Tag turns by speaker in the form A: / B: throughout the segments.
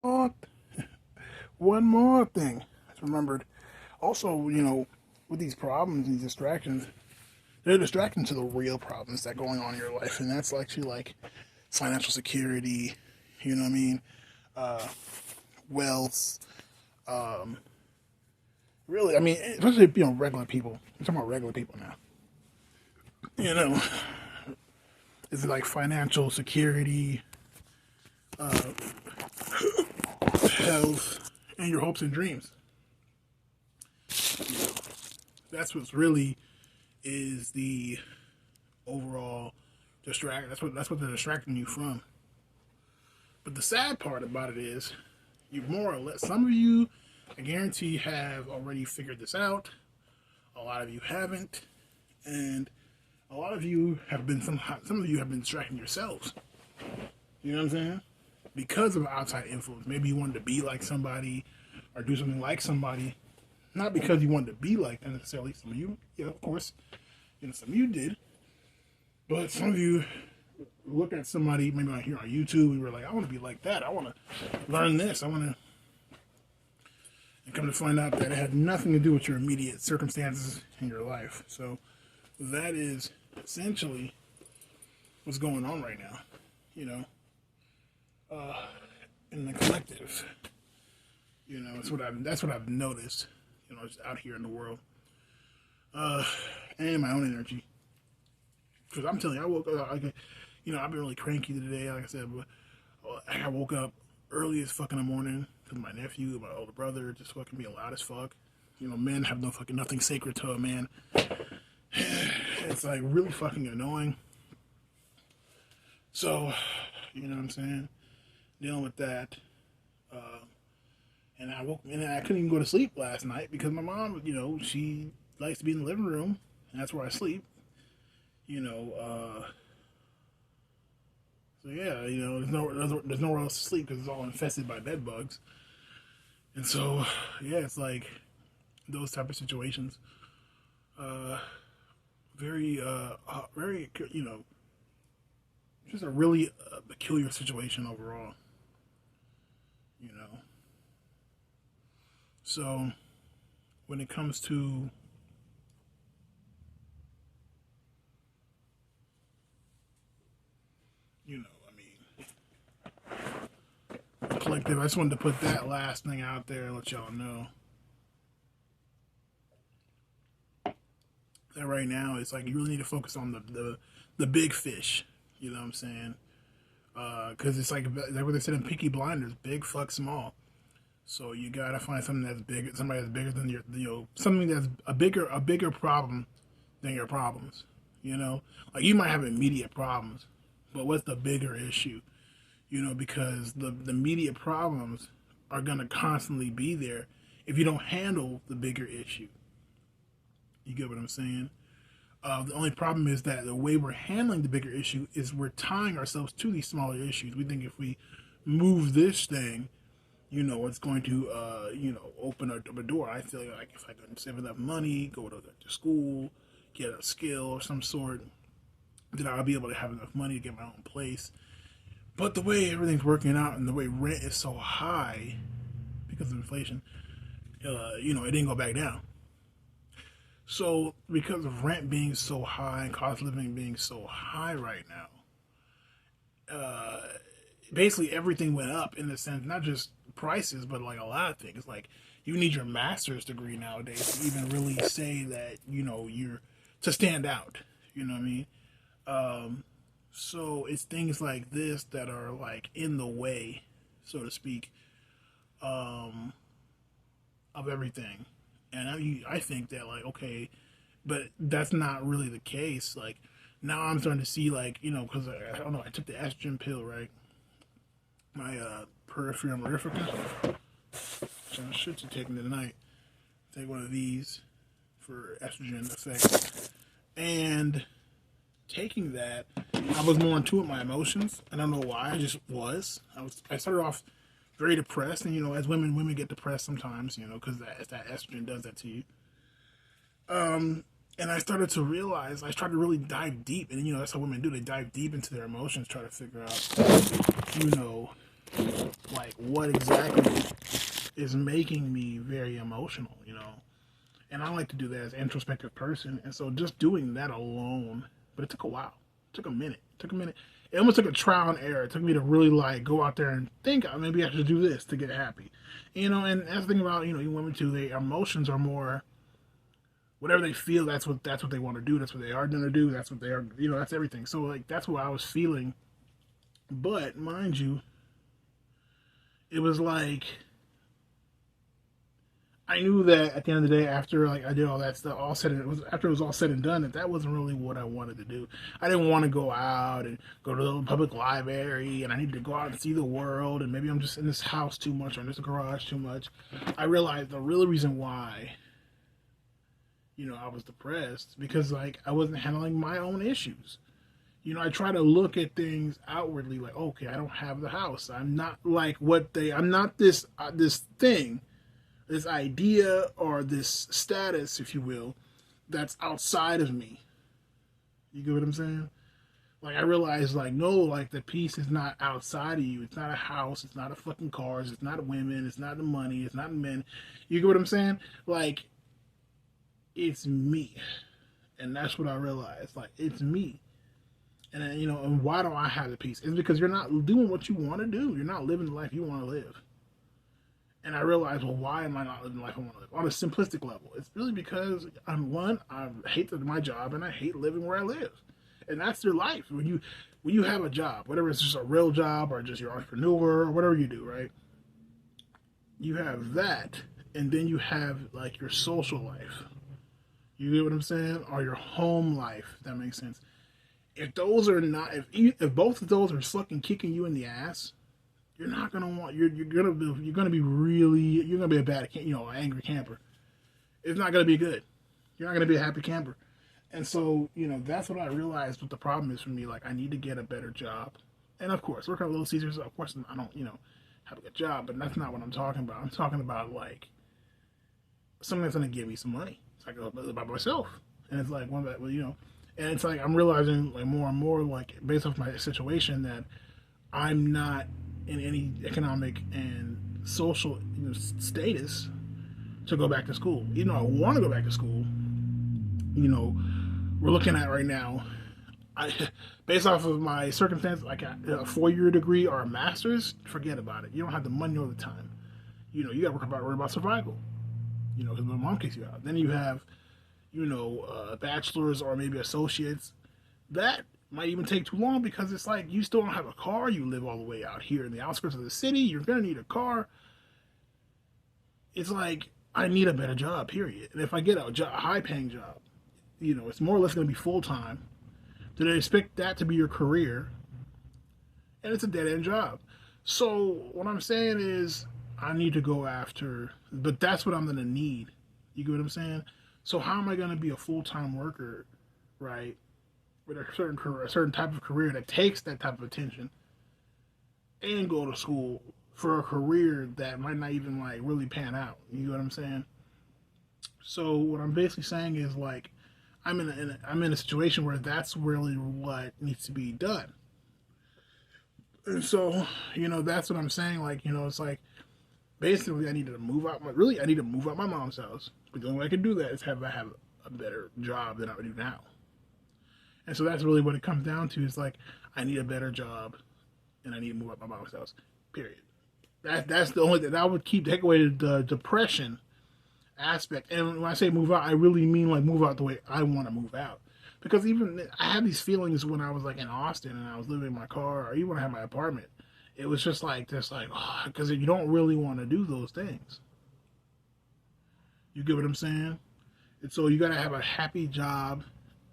A: Oh, one more thing I just remembered. Also, with these problems, these distractions, they're distracting to the real problems that are going on in your life, and that's actually like financial security. You know what I mean? Uh, Wealth. Um, Really, I mean, especially regular people. I'm talking about regular people now. You know, it's like financial security, health, and your hopes and dreams. That's what's really is the overall distract. That's what they're distracting you from. But the sad part about it is, you more or less, some of you, I guarantee, have already figured this out. A lot of you haven't, and a lot of you have been some of you have been distracting yourselves. You know what I'm saying? Because of outside influence. Maybe you wanted to be like somebody or do something like somebody. Not because you wanted to be like them necessarily. Some of you, yeah, of course, some of you did. But some of you look at somebody maybe on here on YouTube and we're like, I want to be like that. I want to learn this. I want to. And come to find out that it had nothing to do with your immediate circumstances in your life. So that is essentially what's going on right now. You know, in the collective. That's what I've noticed. Just out here in the world, and my own energy. Because I'm telling you, I woke up. I've been really cranky today, like I said, but I woke up early as fuck in the morning because my nephew, my older brother, just fucking being loud as fuck. Men have nothing sacred to a man. It's like really fucking annoying. So, you know what I'm saying? Dealing with that. And I couldn't even go to sleep last night because my mom, she likes to be in the living room, and that's where I sleep. So yeah, there's nowhere else to sleep because it's all infested by bed bugs. And so, yeah, it's like those type of situations. Very, very, just a really peculiar situation overall. You know. So, when it comes to I mean, the collective. I just wanted to put that last thing out there and let y'all know that right now it's like you really need to focus on the big fish. You know what I'm saying? Because it's like what they said in Peaky Blinders: big fuck small. So you gotta find something that's big, somebody that's bigger than something that's a bigger problem than your problems. Like you might have immediate problems, but what's the bigger issue? Because the immediate problems are gonna constantly be there if you don't handle the bigger issue. You get what I'm saying? The only problem is that the way we're handling the bigger issue is we're tying ourselves to these smaller issues. We think if we move this thing, it's going to, open a door. I feel like if I can save enough money, go to school, get a skill of some sort, then I'll be able to have enough money to get my own place. But the way everything's working out and the way rent is so high because of inflation, it didn't go back down. So because of rent being so high and cost of living being so high right now, basically everything went up in the sense, not just prices, but like a lot of things. Like you need your master's degree nowadays to even really say that you're to stand out. You know what I mean? So it's things like this that are like in the way, so to speak, um, of everything. And I think that like okay, but that's not really the case. Like now I'm starting to see like because I don't know, I took the estrogen pill, right? My peripheral mirifica. So I should be taking it tonight. Take one of these for estrogen effect. And taking that, I was more in tune with my emotions. I don't know why. I just was. I started off very depressed, and as women get depressed sometimes, because that estrogen does that to you. And I started to realize, I started to really dive deep, and that's how women do. They dive deep into their emotions, try to figure out, you know, like what exactly is making me very emotional, you know. And I like to do that as an introspective person. And so just doing that alone, but it took a while. It took a minute. It took a minute. It almost took a trial and error. It took me to really like go out there and think maybe I should do this to get happy. You know, and that's the thing about, you know, women too, their emotions are more whatever they feel, that's what they want to do, that's what they are gonna do, that's what they are, you know, that's everything. So like that's what I was feeling. But mind you, it was like I knew that at the end of the day, after like I did all that stuff, all said and it was after it was all said and done, that wasn't really what I wanted to do. I didn't want to go out and go to the public library, and I needed to go out and see the world. And maybe I'm just in this house too much or in this garage too much. I realized the real reason why, you know, I was depressed because like I wasn't handling my own issues. You know, I try to look at things outwardly, like okay, I don't have the house. I'm not like what they. I'm not this thing, this idea or this status, if you will, that's outside of me. You get what I'm saying? Like I realized, like no, like the peace is not outside of you. It's not a house. It's not a fucking cars. It's not women. It's not the money. It's not men. You get what I'm saying? Like it's me, and that's what I realized. Like it's me, and then, you know, and why don't I have the peace? It's because you're not doing what you want to do. You're not living the life you want to live. And I realized, well, why am I not living the life I want to live? On a simplistic level, it's really because I hate my job, and I hate living where I live, and that's your life. When you have a job, whether it's just a real job or just your entrepreneur or whatever you do, right? You have that, and then you have like your social life. You get what I'm saying? Or your home life. If that makes sense. If those are not, if both of those are fucking kicking you in the ass, you're not gonna want. You're gonna be a bad, you know, angry camper. It's not gonna be good. You're not gonna be a happy camper. And so, you know, that's what I realized. What the problem is for me. Like, I need to get a better job. And of course, work at Little Caesars. Of course, I don't, you know, have a good job. But that's not what I'm talking about. I'm talking about like something that's gonna give me some money. I go by myself, and it's like one that, well, you know, and it's like I'm realizing like more and more, like based off my situation, that I'm not in any economic and social, you know, status to go back to school. Even though I want to go back to school, you know, we're looking at right now. Based off of my circumstance, like a 4-year degree or a master's, forget about it. You don't have the money all the time. You know, you got to worry about survival. You know, because my mom kicks you out. Then you have, you know, bachelors or maybe associates. That might even take too long because it's like you still don't have a car. You live all the way out here in the outskirts of the city. You're going to need a car. It's like, I need a better job, period. And if I get a high-paying job, you know, it's more or less going to be full-time. Do they expect that to be your career? And it's a dead-end job. So what I'm saying is, I need to go after, but that's what I'm going to need. You get what I'm saying? So how am I going to be a full-time worker, right, with a certain career, a certain type of career that takes that type of attention, and go to school for a career that might not even like really pan out? You know what I'm saying? So what I'm basically saying is like I'm in a situation where that's really what needs to be done. And so, you know, that's what I'm saying. Like, you know, it's like basically I need to move out. I need to move out my mom's house. But the only way I can do that is have a better job than I do now. And so that's really what it comes down to. Is like I need a better job, and I need to move out my mom's house. Period. That's the only thing that would take away the depression aspect. And when I say move out, I really mean like move out the way I want to move out. Because even I had these feelings when I was like in Austin and I was living in my car, or even when I had my apartment. It was just like this, like, because you don't really want to do those things. You get what I'm saying? And so you got to have a happy job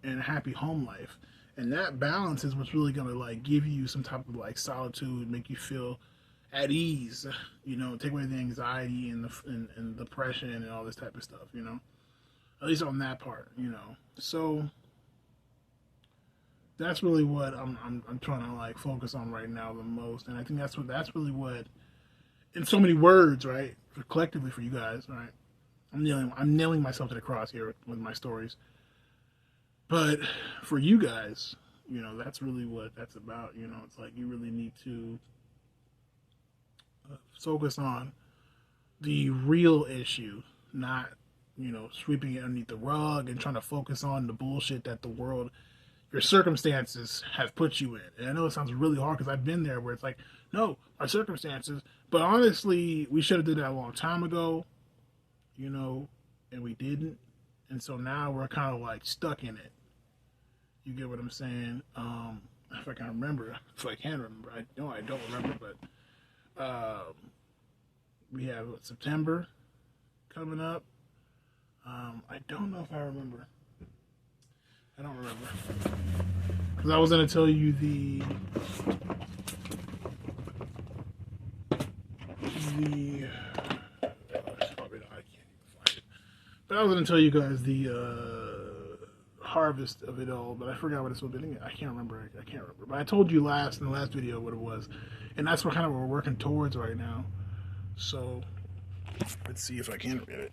A: and a happy home life, and that balance is what's really gonna like give you some type of like solitude, make you feel at ease. You know, take away the anxiety and and depression and all this type of stuff. You know, at least on that part. You know, so that's really what I'm trying to like focus on right now the most, and I think that's really what, in so many words, right, collectively for you guys, right. I'm nailing myself to the cross here with my stories, but for you guys, you know, that's really what that's about. You know, it's like you really need to Focus on the real issue, not, sweeping it underneath the rug and trying to focus on the bullshit that the world, your circumstances have put you in. And I know it sounds really hard because I've been there where it's like, no, our circumstances. But honestly, we should have did that a long time ago, and we didn't. And so now we're kind of like stuck in it. You get what I'm saying? If I can remember, if I can remember, I know I don't remember, but we have September coming up. I don't know if I remember. I don't remember because I was gonna tell you probably not, I can't even find it. But I was gonna tell you guys the harvest of it all, but I forgot what it's supposed to be. I can't remember. But I told you in the last video what it was, and that's what we're working towards right now. So let's see if I can read it.